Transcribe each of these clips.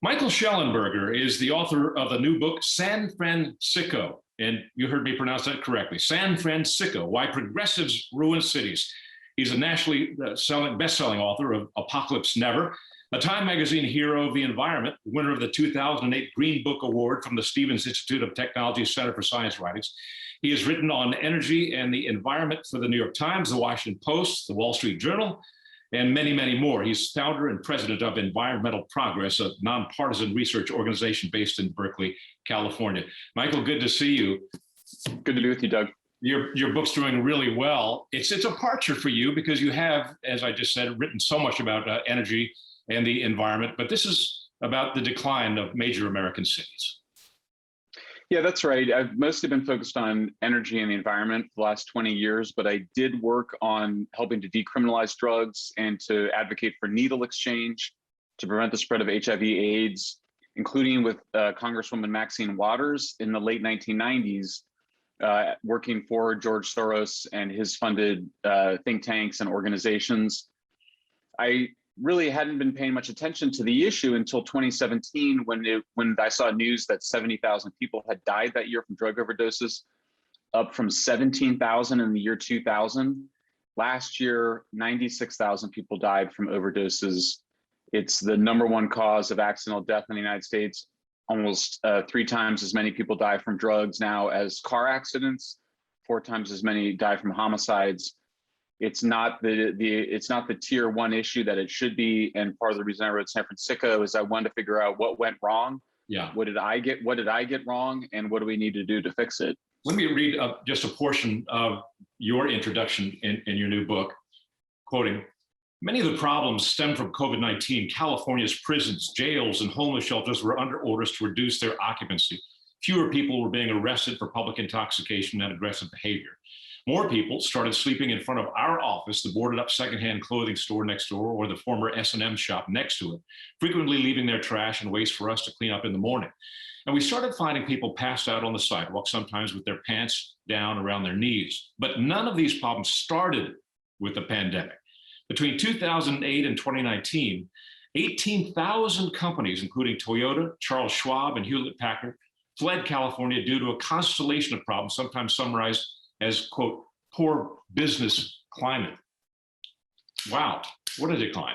Michael Shellenberger is the author of the new book, San Francisco. And you heard me pronounce that correctly. San Francisco, Why Progressives Ruin Cities. He's a nationally best-selling author of Apocalypse Never, a Time Magazine hero of the environment, winner of the 2008 Green Book Award from the Stevens Institute of Technology Center for Science Writings. He has written on energy and the environment for the New York Times, the Washington Post, the Wall Street Journal, and many, many more. He's founder and president of Environmental Progress, a nonpartisan research organization based in Berkeley, California. Michael, good to see you. Good to be with you, Doug. Your book's doing really well. It's a departure for you because you have, as I just said, written so much about energy and the environment, but this is about the decline of major American cities. Yeah, that's right. I've mostly been focused on energy and the environment for the last 20 years, but I did work on helping to decriminalize drugs and to advocate for needle exchange to prevent the spread of HIV/AIDS, including with Congresswoman Maxine Waters in the late 1990s, working for George Soros and his funded think tanks and organizations. I really hadn't been paying much attention to the issue until 2017 when I saw news that 70,000 people had died that year from drug overdoses, up from 17,000 in the year 2000. Last year, 96,000 people died from overdoses. It's the #1 cause of accidental death in the United States. Almost 3 times as many people die from drugs now as car accidents. 4 times as many die from homicides. It's not the tier 1 issue that it should be. And part of the reason I wrote San Francisco is I wanted to figure out what went wrong. Yeah. What did I get wrong? And what do we need to do to fix it? Let me read just a portion of your introduction in your new book, quoting, "Many of the problems stem from COVID-19. California's prisons, jails, and homeless shelters were under orders to reduce their occupancy. Fewer people were being arrested for public intoxication and aggressive behavior. More people started sleeping in front of our office, the boarded up secondhand clothing store next door, or the former S&M shop next to it, frequently leaving their trash and waste for us to clean up in the morning. And we started finding people passed out on the sidewalk, sometimes with their pants down around their knees. But none of these problems started with the pandemic. Between 2008 and 2019, 18,000 companies, including Toyota, Charles Schwab, and Hewlett-Packard, fled California due to a constellation of problems, sometimes summarized as, quote, poor business climate." Wow, what a decline.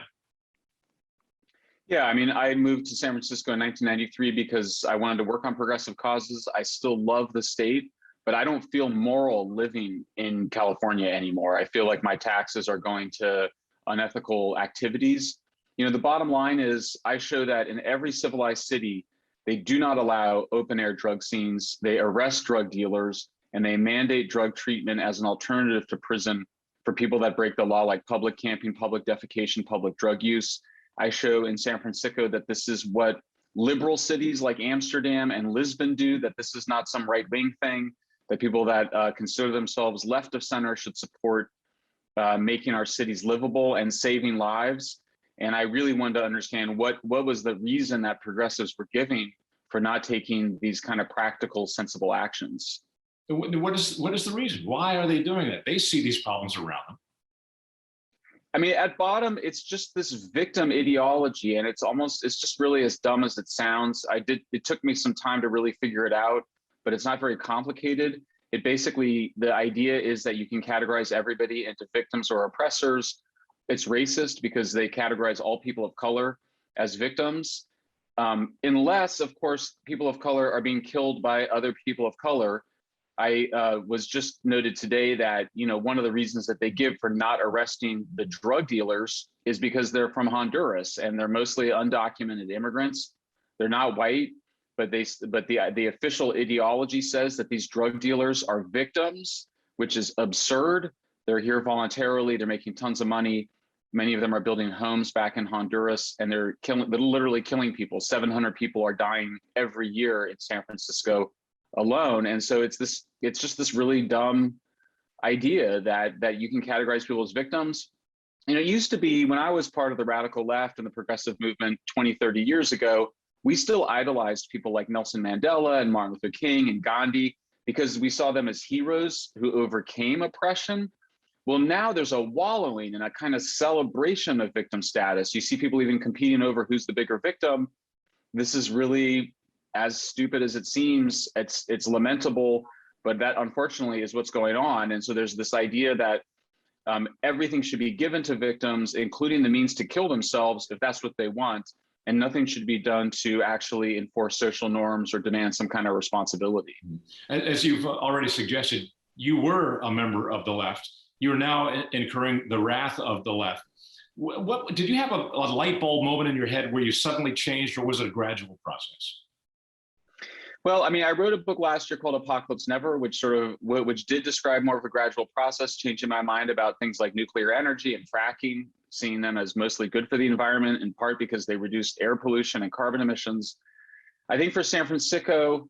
Yeah, I mean, I moved to San Francisco in 1993 because I wanted to work on progressive causes. I still love the state, but I don't feel moral living in California anymore. I feel like my taxes are going to unethical activities. You know, the bottom line is I show that in every civilized city, they do not allow open air drug scenes. They arrest drug dealers and they mandate drug treatment as an alternative to prison for people that break the law, like public camping, public defecation, public drug use. I show in San Francisco that this is what liberal cities like Amsterdam and Lisbon do, that this is not some right-wing thing, that people that consider themselves left of center should support making our cities livable and saving lives. And I really wanted to understand what was the reason that progressives were giving for not taking these kind of practical, sensible actions. What is the reason? Why are they doing that? They see these problems around them. I mean, at bottom, it's just this victim ideology, and it's just really as dumb as it sounds. It took me some time to really figure it out, but it's not very complicated. It basically, the idea is that you can categorize everybody into victims or oppressors. It's racist because they categorize all people of color as victims, unless, of course, people of color are being killed by other people of color. I was just noted today that, you know, one of the reasons that they give for not arresting the drug dealers is because they're from Honduras and they're mostly undocumented immigrants. They're not white, but the official ideology says that these drug dealers are victims, which is absurd. They're here voluntarily. They're making tons of money. Many of them are building homes back in Honduras, and they're literally killing people. 700 people are dying every year in San Francisco alone. And so it's just this really dumb idea that you can categorize people as victims. And it used to be, when I was part of the radical left and the progressive movement 20, 30 years ago, we still idolized people like Nelson Mandela and Martin Luther King and Gandhi because we saw them as heroes who overcame oppression. Well, now there's a wallowing and a kind of celebration of victim status. You see people even competing over who's the bigger victim. this is really, as stupid as it seems, it's lamentable, but that unfortunately is what's going on. And so there's this idea that everything should be given to victims, including the means to kill themselves if that's what they want, and nothing should be done to actually enforce social norms or demand some kind of responsibility. As you've already suggested, you were a member of the left. You're now incurring the wrath of the left. What did you have a light bulb moment in your head where you suddenly changed, or was it a gradual process? Well, I mean, I wrote a book last year called Apocalypse Never, which did describe more of a gradual process, changing my mind about things like nuclear energy and fracking, seeing them as mostly good for the environment, in part because they reduced air pollution and carbon emissions. I think for San Francisco,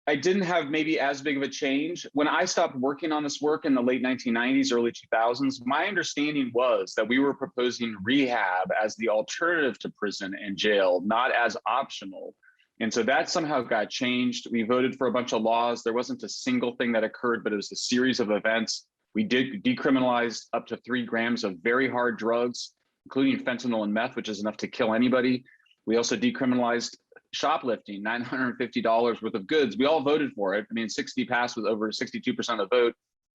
I didn't have maybe as big of a change. When I stopped working on this work in the late 1990s, early 2000s, my understanding was that we were proposing rehab as the alternative to prison and jail, not as optional. And so that somehow got changed. We voted for a bunch of laws. There wasn't a single thing that occurred, but it was a series of events. We did decriminalize up to 3 grams of very hard drugs, including fentanyl and meth, which is enough to kill anybody. We also decriminalized shoplifting, $950 worth of goods. We all voted for it. I mean, 60 passed with over 62% of the vote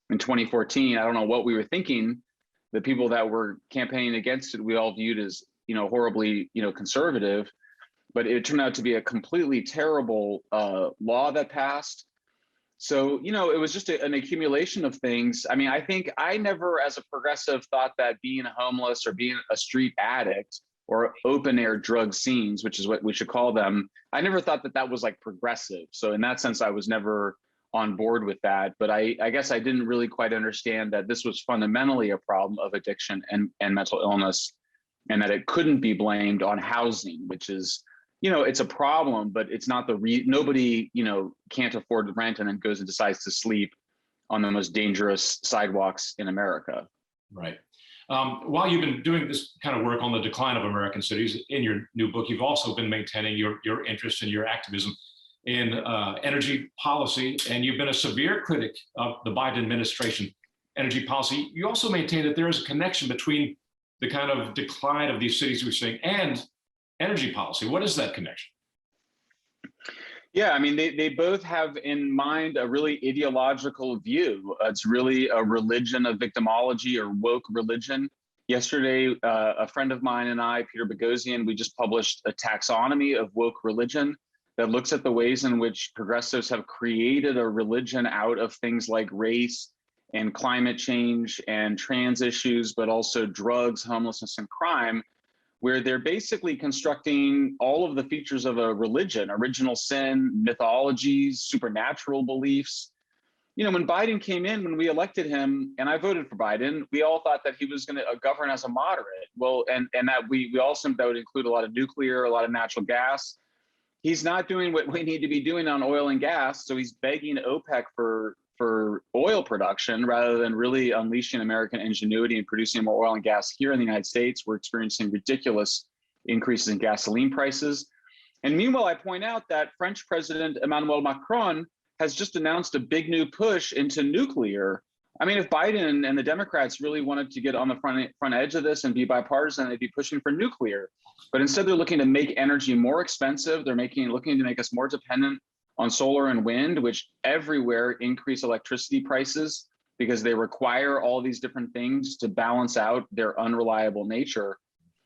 in 2014. I don't know what we were thinking. The people that were campaigning against it, we all viewed as, horribly, conservative. But it turned out to be a completely terrible law that passed. So, it was just an accumulation of things. I mean, I think I never, as a progressive, thought that being homeless or being a street addict or open air drug scenes, which is what we should call them, I never thought that that was like progressive. So in that sense, I was never on board with that. But I guess I didn't really quite understand that this was fundamentally a problem of addiction and mental illness, and that it couldn't be blamed on housing, which is, it's a problem, but it's not nobody, can't afford rent and then goes and decides to sleep on the most dangerous sidewalks in America. Right. While you've been doing this kind of work on the decline of American cities, in your new book, you've also been maintaining your interest and your activism in energy policy, and you've been a severe critic of the Biden administration energy policy. You also maintain that there is a connection between the kind of decline of these cities we're seeing and energy policy. What is that connection? Yeah, I mean, they both have in mind a really ideological view. It's really a religion of victimology or woke religion. Yesterday, a friend of mine and I, Peter Boghossian, we just published a taxonomy of woke religion that looks at the ways in which progressives have created a religion out of things like race and climate change and trans issues, but also drugs, homelessness, and crime, where they're basically constructing all of the features of a religion: original sin, mythologies, supernatural beliefs. When Biden came in, when we elected him, and I voted for Biden, we all thought that he was going to govern as a moderate. Well, and that we also, that would include a lot of nuclear, a lot of natural gas. He's not doing what we need to be doing on oil and gas. So he's begging OPEC for oil production rather than really unleashing American ingenuity and producing more oil and gas here in the United States. We're experiencing ridiculous increases in gasoline prices. And meanwhile, I point out that French President Emmanuel Macron has just announced a big new push into nuclear. I mean, if Biden and the Democrats really wanted to get on the front edge of this and be bipartisan, they'd be pushing for nuclear. But instead, they're looking to make energy more expensive. They're looking to make us more dependent on solar and wind, which everywhere increase electricity prices because they require all these different things to balance out their unreliable nature.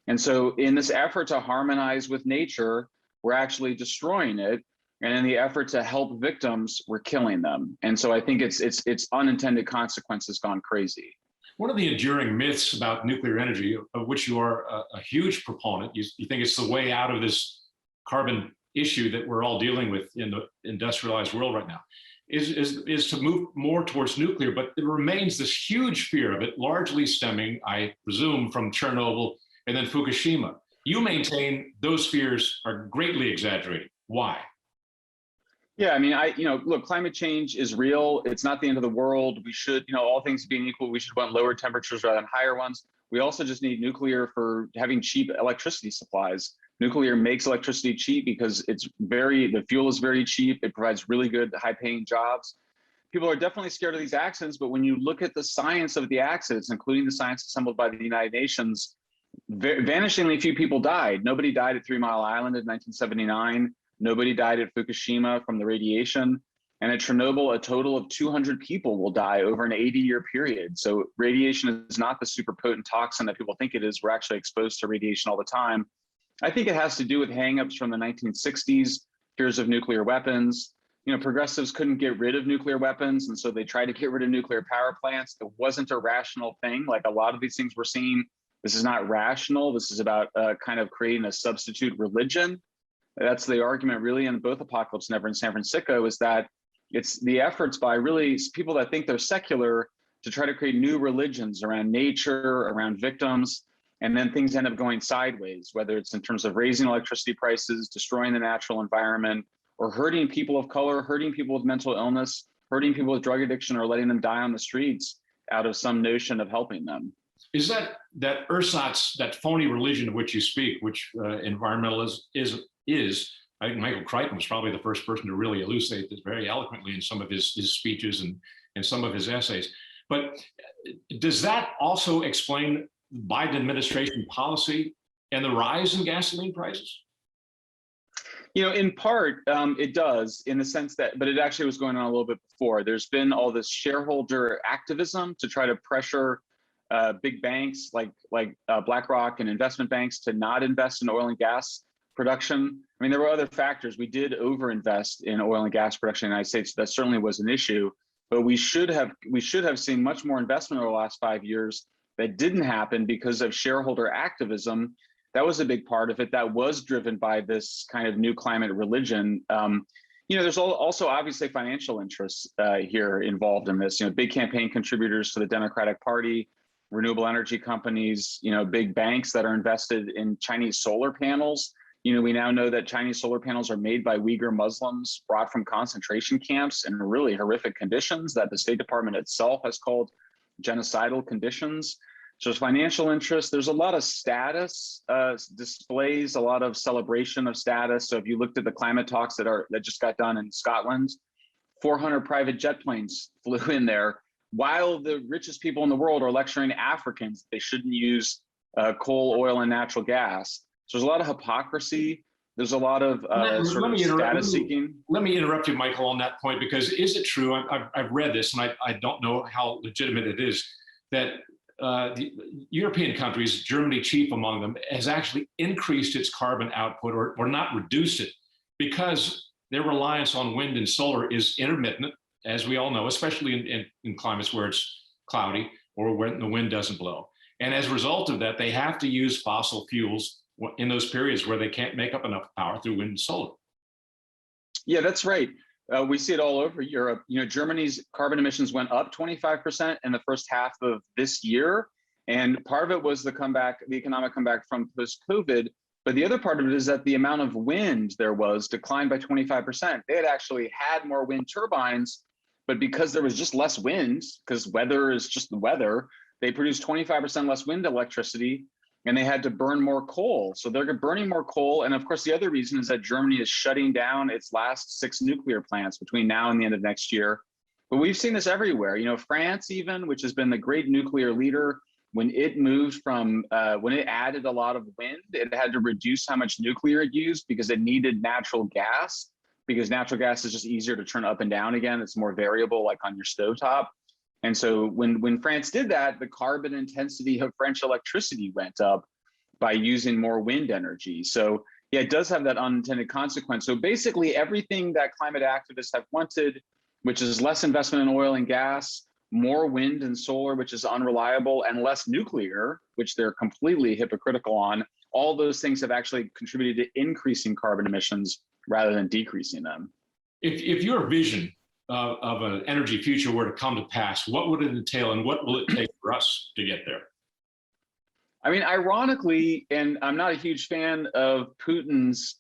And so in this effort to harmonize with nature, we're actually destroying it. And in the effort to help victims, we're killing them. And so I think it's unintended consequences gone crazy. One of the enduring myths about nuclear energy, of which you are a huge proponent, you think it's the way out of this carbon issue that we're all dealing with in the industrialized world right now, is to move more towards nuclear. But there remains this huge fear of it, largely stemming, I presume, from Chernobyl and then Fukushima. You maintain those fears are greatly exaggerated. Why? Yeah, I mean, look, climate change is real. It's not the end of the world. We should, all things being equal, we should want lower temperatures rather than higher ones. We also just need nuclear for having cheap electricity supplies. Nuclear makes electricity cheap because the fuel is very cheap. It provides really good, high-paying jobs. People are definitely scared of these accidents, but when you look at the science of the accidents, including the science assembled by the United Nations, Vanishingly few people died. Nobody died at 3 Mile Island in 1979. Nobody died at Fukushima from the radiation. And at Chernobyl, a total of 200 people will die over an 80-year period. So radiation is not the super potent toxin that people think it is. We're actually exposed to radiation all the time. I think it has to do with hangups from the 1960s, fears of nuclear weapons. Progressives couldn't get rid of nuclear weapons, and so they tried to get rid of nuclear power plants. It wasn't a rational thing. Like a lot of these things we're seeing, this is not rational. This is about kind of creating a substitute religion. That's the argument really in both Apocalypse Never in San Francisco, is that it's the efforts by really people that think they're secular to try to create new religions around nature, around victims, and then things end up going sideways, whether it's in terms of raising electricity prices, destroying the natural environment, or hurting people of color, hurting people with mental illness, hurting people with drug addiction, or letting them die on the streets out of some notion of helping them. Is that ersatz, that phony religion of which you speak, which environmentalism is, I think Michael Crichton was probably the first person to really elucidate this very eloquently in some of his speeches and some of his essays. But does that also explain Biden administration policy and the rise in gasoline prices? In part, it does, in the sense that, but it actually was going on a little bit before. There's been all this shareholder activism to try to pressure big banks like BlackRock and investment banks to not invest in oil and gas production. I mean, there were other factors. We did overinvest in oil and gas production in the United States. So that certainly was an issue, but we should have seen much more investment over the last 5 years. That didn't happen because of shareholder activism. That was a big part of it. That was driven by this kind of new climate religion. There's also obviously financial interests here involved in this. Big campaign contributors to the Democratic Party, renewable energy companies, big banks that are invested in Chinese solar panels. We now know that Chinese solar panels are made by Uyghur Muslims brought from concentration camps in really horrific conditions that the State Department itself has called genocidal conditions. So there's financial interest. There's a lot of status displays, a lot of celebration of status. So if you looked at the climate talks that just got done in Scotland, 400 private jet planes flew in there while the richest people in the world are lecturing Africans they shouldn't use coal, oil, and natural gas. So there's a lot of hypocrisy. There's a lot of sort of status seeking. Let me interrupt you, Michael, on that point, because is it true? I've read this, and I don't know how legitimate it is, that the European countries, Germany chief among them, has actually increased its carbon output or not reduced it because their reliance on wind and solar is intermittent, as we all know, especially in climates where it's cloudy or when the wind doesn't blow. And as a result of that, they have to use fossil fuels in those periods where they can't make up enough power through wind and solar. Yeah, that's right. We see it all over Europe. Germany's carbon emissions went up 25% in the first half of this year. And part of it was the economic comeback from post-COVID. But the other part of it is that the amount of wind there was declined by 25%. They had actually had more wind turbines, but because there was just less wind, because weather is just the weather, they produced 25% less wind electricity, and they had to burn more coal. So they're burning more coal. And of course, the other reason is that Germany is shutting down its last 6 nuclear plants between now and the end of next year. But we've seen this everywhere. France even, which has been the great nuclear leader, when it moved from, when it added a lot of wind, it had to reduce how much nuclear it used because it needed natural gas, because natural gas is just easier to turn up and down again. It's more variable, like on your stovetop. And so when France did that, the carbon intensity of French electricity went up by using more wind energy. So yeah, it does have that unintended consequence. So basically everything that climate activists have wanted, which is less investment in oil and gas, more wind and solar, which is unreliable, and less nuclear, which they're completely hypocritical on, all those things have actually contributed to increasing carbon emissions rather than decreasing them. If your vision of an energy future were to come to pass, what would it entail and what will it take for us to get there? I mean, ironically, and I'm not a huge fan of Putin's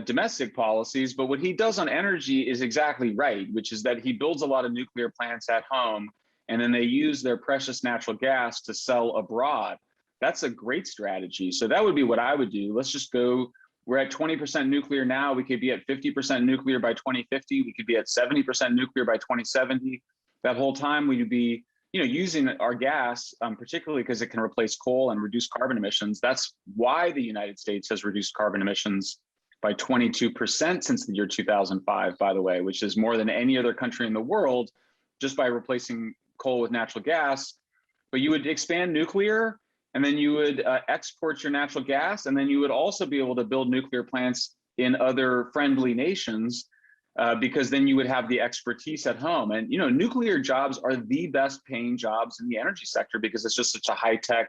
domestic policies, but what he does on energy is exactly right, which is that he builds a lot of nuclear plants at home, and then they use their precious natural gas to sell abroad. That's a great strategy. So that would be what I would do. Let's just go. We're at 20% nuclear now. We could be at 50% nuclear by 2050. We could be at 70% nuclear by 2070. That whole time we'd be using our gas, particularly because it can replace coal and reduce carbon emissions. That's why the United States has reduced carbon emissions by 22% since the year 2005, by the way, which is more than any other country in the world, just by replacing coal with natural gas. But you would expand nuclear, and then you would export your natural gas, and then you would also be able to build nuclear plants in other friendly nations, because then you would have the expertise at home. And nuclear jobs are the best paying jobs in the energy sector because it's just such a high tech,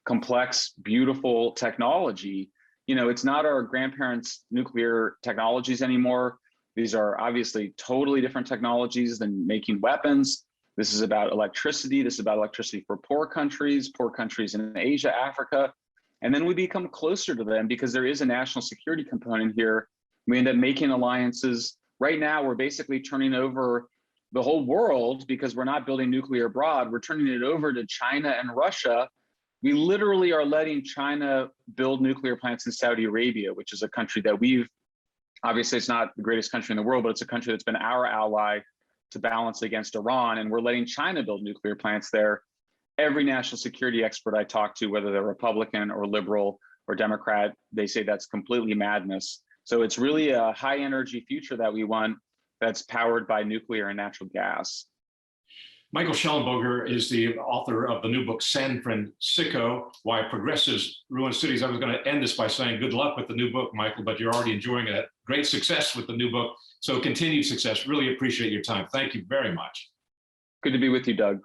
complex, beautiful technology. It's not our grandparents' nuclear technologies anymore. These are obviously totally different technologies than making weapons. This is about electricity. This is about electricity for poor countries in Asia, Africa. And then we become closer to them because there is a national security component here. We end up making alliances. Right now, we're basically turning over the whole world because we're not building nuclear abroad. We're turning it over to China and Russia. We literally are letting China build nuclear plants in Saudi Arabia, which is a country that obviously it's not the greatest country in the world, but it's a country that's been our ally to balance against Iran. And we're letting China build nuclear plants there. Every national security expert I talk to, whether they're Republican or liberal or Democrat, they say that's completely madness. So it's really a high energy future that we want that's powered by nuclear and natural gas. Michael Shellenberger is the author of the new book, San Francisco, Why Progressives Ruin Cities. I was going to end this by saying good luck with the new book, Michael, but you're already enjoying it. Great success with the new book. So continued success. Really appreciate your time. Thank you very much. Good to be with you, Doug.